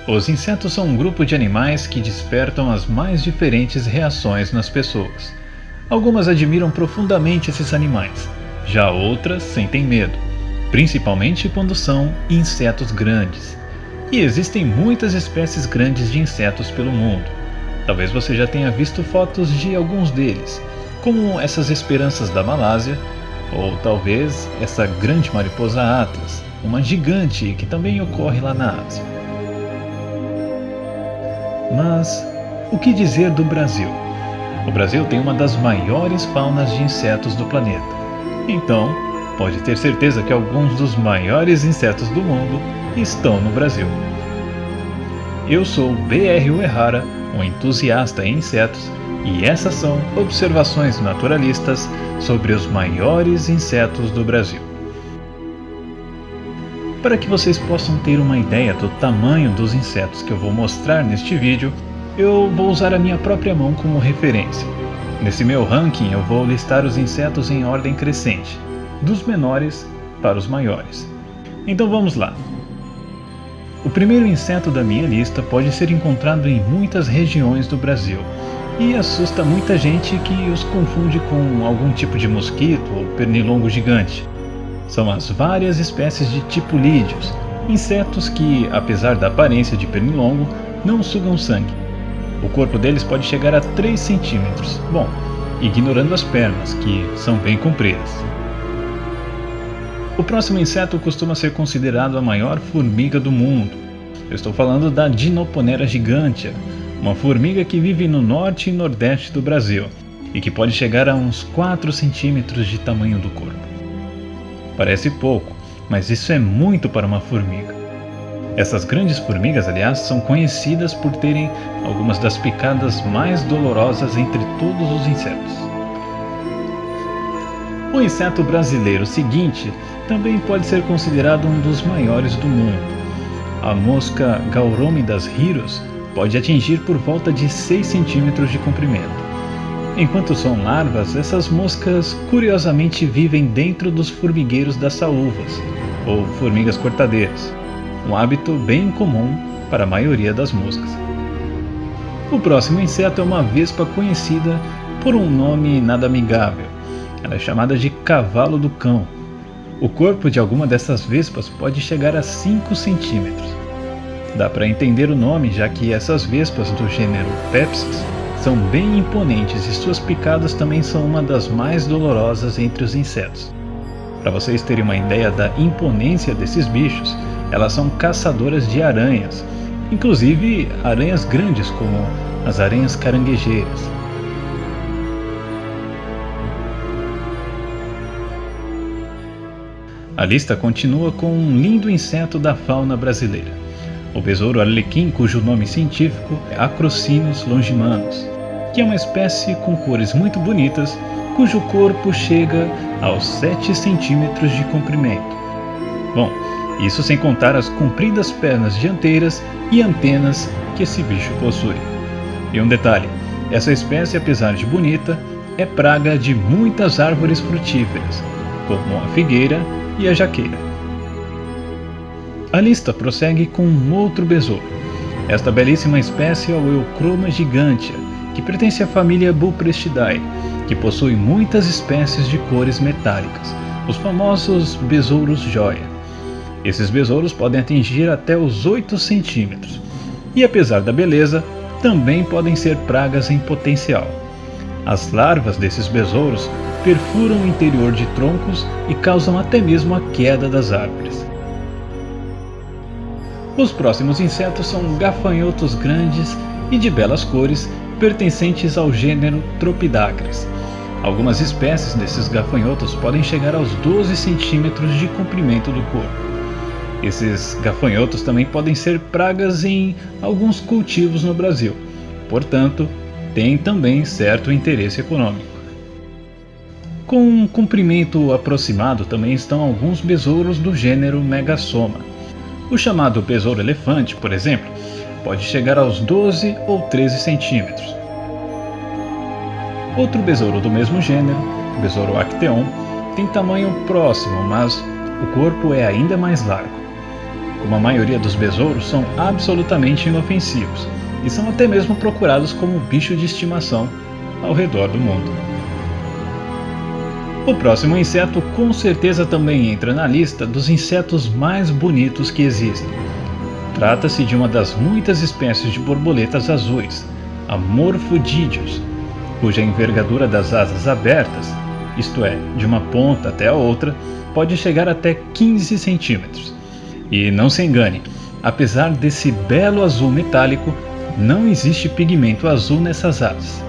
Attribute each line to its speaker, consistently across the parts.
Speaker 1: Os insetos são um grupo de animais que despertam as mais diferentes reações nas pessoas. Algumas admiram profundamente esses animais, já outras sentem medo, principalmente quando são insetos grandes. E existem muitas espécies grandes de insetos pelo mundo. Talvez você já tenha visto fotos de alguns deles, como essas esperanças da Malásia, ou talvez essa grande mariposa Atlas, uma gigante que também ocorre lá na Ásia. Mas o que dizer do Brasil? O Brasil tem uma das maiores faunas de insetos do planeta. Então, pode ter certeza que alguns dos maiores insetos do mundo estão no Brasil. Eu sou B.R. Uehara, um entusiasta em insetos, e essas são observações naturalistas sobre os maiores insetos do Brasil. Para que vocês possam ter uma ideia do tamanho dos insetos que eu vou mostrar neste vídeo, eu vou usar a minha própria mão como referência. Nesse meu ranking eu vou listar os insetos em ordem crescente, dos menores para os maiores. Então vamos lá. O primeiro inseto da minha lista pode ser encontrado em muitas regiões do Brasil e assusta muita gente que os confunde com algum tipo de mosquito ou pernilongo gigante. São as várias espécies de tipulídeos, insetos que, apesar da aparência de pernilongo, não sugam sangue. O corpo deles pode chegar a 3 centímetros, bom, ignorando as pernas, que são bem compridas. O próximo inseto costuma ser considerado a maior formiga do mundo. Eu estou falando da Dinoponera gigantea, uma formiga que vive no norte e nordeste do Brasil e que pode chegar a uns 4 centímetros de tamanho do corpo. Parece pouco, mas isso é muito para uma formiga. Essas grandes formigas, aliás, são conhecidas por terem algumas das picadas mais dolorosas entre todos os insetos. O inseto brasileiro seguinte também pode ser considerado um dos maiores do mundo. A mosca Gaurômidas hirus pode atingir por volta de 6 centímetros de comprimento. Enquanto são larvas, essas moscas curiosamente vivem dentro dos formigueiros das saúvas, ou formigas cortadeiras, um hábito bem comum para a maioria das moscas. O próximo inseto é uma vespa conhecida por um nome nada amigável. Ela é chamada de cavalo do cão. O corpo de alguma dessas vespas pode chegar a 5 centímetros. Dá para entender o nome, já que essas vespas do gênero Pepsis são bem imponentes e suas picadas também são uma das mais dolorosas entre os insetos. Para vocês terem uma ideia da imponência desses bichos, elas são caçadoras de aranhas, inclusive aranhas grandes como as aranhas caranguejeiras. A lista continua com um lindo inseto da fauna brasileira, o besouro arlequim, cujo nome científico é Acrocinus longimanus, que é uma espécie com cores muito bonitas, cujo corpo chega aos 7 centímetros de comprimento. Bom, isso sem contar as compridas pernas dianteiras e antenas que esse bicho possui. E um detalhe, essa espécie, apesar de bonita, é praga de muitas árvores frutíferas, como a figueira e a jaqueira. A lista prossegue com um outro besouro. Esta belíssima espécie é o Euchroma gigantea, que pertence à família Buprestidae, que possui muitas espécies de cores metálicas, os famosos besouros joia. Esses besouros podem atingir até os 8 centímetros, e apesar da beleza, também podem ser pragas em potencial. As larvas desses besouros perfuram o interior de troncos e causam até mesmo a queda das árvores. Os próximos insetos são gafanhotos grandes e de belas cores, pertencentes ao gênero Tropidacres. Algumas espécies desses gafanhotos podem chegar aos 12 centímetros de comprimento do corpo. Esses gafanhotos também podem ser pragas em alguns cultivos no Brasil, portanto, têm também certo interesse econômico. Com um comprimento aproximado também estão alguns besouros do gênero Megasoma. O chamado besouro elefante, por exemplo, pode chegar aos 12 ou 13 centímetros. Outro besouro do mesmo gênero, o besouro Acteon, tem tamanho próximo, mas o corpo é ainda mais largo. como a maioria dos besouros, são absolutamente inofensivos e são até mesmo procurados como bicho de estimação ao redor do mundo. O próximo inseto com certeza também entra na lista dos insetos mais bonitos que existem. Trata-se de uma das muitas espécies de borboletas azuis, a Morphodídeos, cuja envergadura das asas abertas, isto é, de uma ponta até a outra, pode chegar até 15 centímetros. E não se engane, apesar desse belo azul metálico, não existe pigmento azul nessas asas.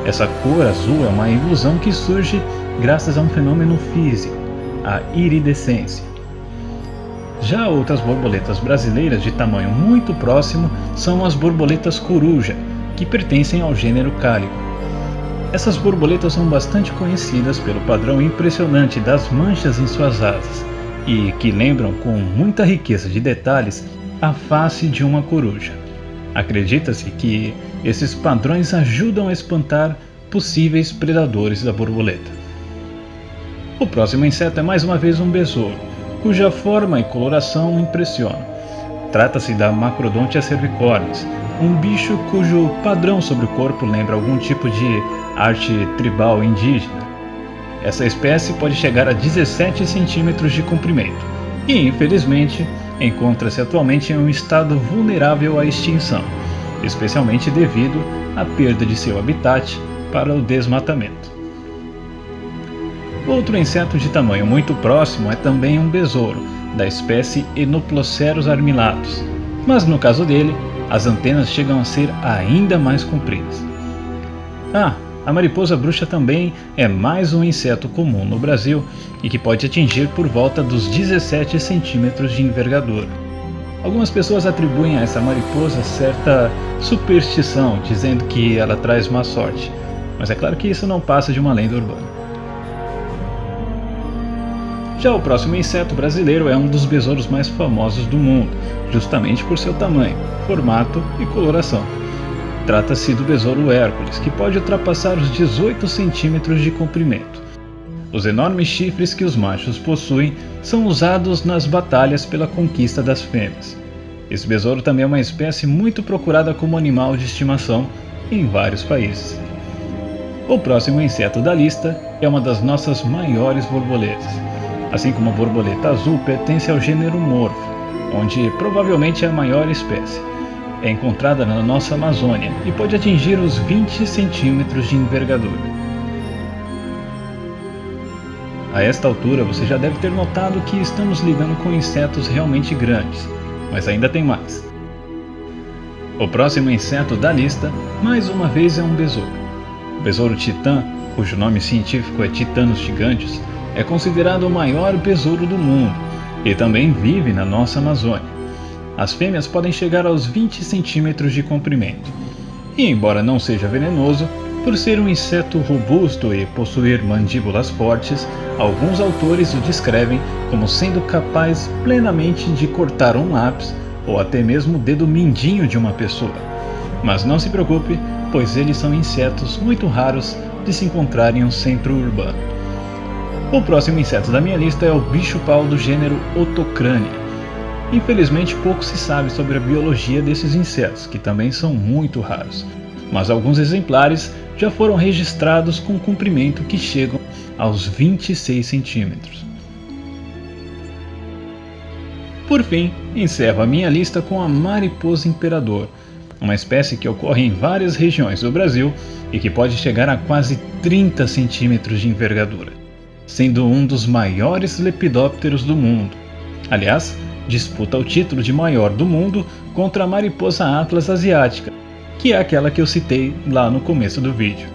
Speaker 1: Essa cor azul é uma ilusão que surge graças a um fenômeno físico, a iridescência. Já outras borboletas brasileiras de tamanho muito próximo são as borboletas coruja, que pertencem ao gênero Cálico. Essas borboletas são bastante conhecidas pelo padrão impressionante das manchas em suas asas e que lembram com muita riqueza de detalhes a face de uma coruja. Acredita-se que esses padrões ajudam a espantar possíveis predadores da borboleta. O próximo inseto é mais uma vez um besouro, cuja forma e coloração impressionam. Trata-se da Macrodontia cervicornis, um bicho cujo padrão sobre o corpo lembra algum tipo de arte tribal indígena. Essa espécie pode chegar a 17 centímetros de comprimento e, infelizmente, encontra-se atualmente em um estado vulnerável à extinção, especialmente devido à perda de seu habitat para o desmatamento. Outro inseto de tamanho muito próximo é também um besouro, da espécie Enoploceros armillatus, mas no caso dele, as antenas chegam a ser ainda mais compridas. A mariposa bruxa também é mais um inseto comum no Brasil e que pode atingir por volta dos 17 centímetros de envergadura. Algumas pessoas atribuem a essa mariposa certa superstição, dizendo que ela traz má sorte, mas é claro que isso não passa de uma lenda urbana. Já o próximo inseto brasileiro é um dos besouros mais famosos do mundo, justamente por seu tamanho, formato e coloração. Trata-se do besouro Hércules, que pode ultrapassar os 18 centímetros de comprimento. Os enormes chifres que os machos possuem são usados nas batalhas pela conquista das fêmeas. Esse besouro também é uma espécie muito procurada como animal de estimação em vários países. O próximo inseto da lista é uma das nossas maiores borboletas. Assim como a borboleta azul pertence ao gênero Morpho, onde provavelmente é a maior espécie. É encontrada na nossa Amazônia e pode atingir os 20 centímetros de envergadura. A esta altura você já deve ter notado que estamos lidando com insetos realmente grandes, mas ainda tem mais. O próximo inseto da lista, mais uma vez, é um besouro. O besouro titã, cujo nome científico é Titânus giganteus, é considerado o maior besouro do mundo e também vive na nossa Amazônia. As fêmeas podem chegar aos 20 centímetros de comprimento. E embora não seja venenoso, por ser um inseto robusto e possuir mandíbulas fortes, alguns autores o descrevem como sendo capaz plenamente de cortar um lápis ou até mesmo o dedo mindinho de uma pessoa. Mas não se preocupe, pois eles são insetos muito raros de se encontrar em um centro urbano. O próximo inseto da minha lista é o bicho-pau do gênero Otocrania. Infelizmente pouco se sabe sobre a biologia desses insetos, que também são muito raros, mas alguns exemplares já foram registrados com comprimento que chegam aos 26 centímetros. Por fim, encerro a minha lista com a mariposa imperador, uma espécie que ocorre em várias regiões do Brasil e que pode chegar a quase 30 centímetros de envergadura, sendo um dos maiores lepidópteros do mundo. Aliás, disputa o título de maior do mundo contra a mariposa atlas asiática, que é aquela que eu citei lá no começo do vídeo.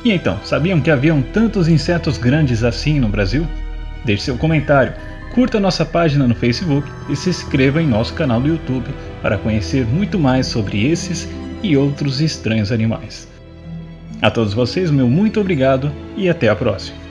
Speaker 1: E então, sabiam que haviam tantos insetos grandes assim no Brasil? Deixe seu comentário, curta nossa página no Facebook e se inscreva em nosso canal do YouTube para conhecer muito mais sobre esses e outros estranhos animais. A todos vocês, meu muito obrigado e até a próxima.